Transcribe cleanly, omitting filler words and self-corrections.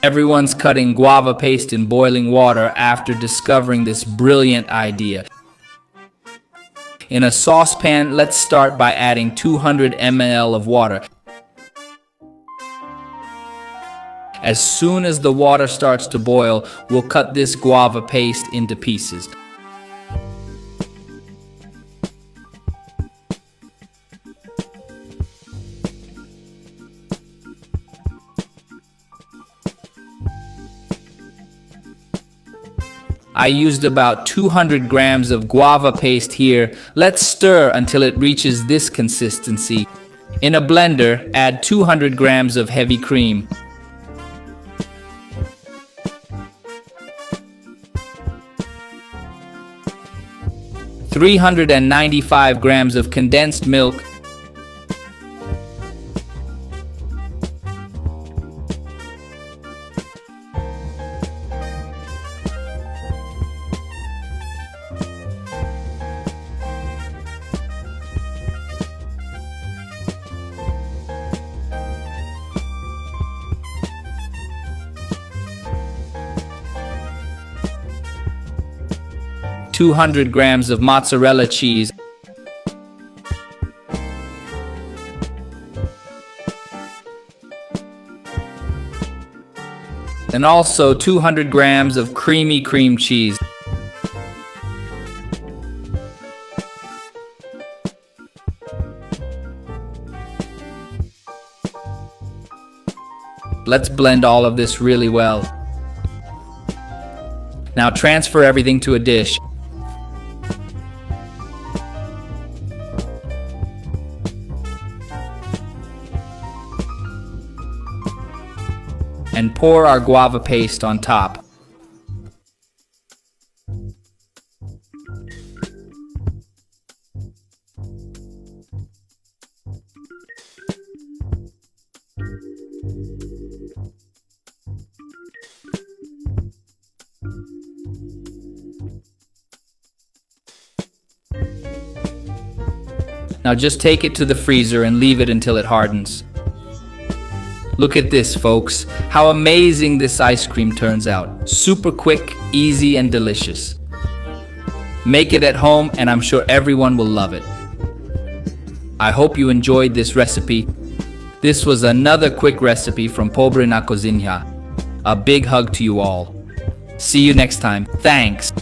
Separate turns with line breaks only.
Everyone's cutting guava paste in boiling water after discovering this brilliant idea. In a saucepan, let's start by adding 200 ml of water. As soon as the water starts to boil, we'll cut this guava paste into pieces. I used about 200 grams of guava paste here. Let's stir until it reaches this consistency. In a blender, add 200 grams of heavy cream. (395 grams of condensed milk), (200 grams of mozzarella cheese), and also 200 grams of creamy cream cheese. Let's blend all of this really well. Now transfer everything to a dish. And pour our guava paste on top. Now just take it to the freezer and leave it until it hardens. Look at this, folks. How amazing this ice cream turns out. Super quick, easy, and delicious. Make it at home and I'm sure everyone will love it. I hope you enjoyed this recipe. This was another quick recipe from Pobre na Cozinha. A big hug to you all. See you next time. Thanks.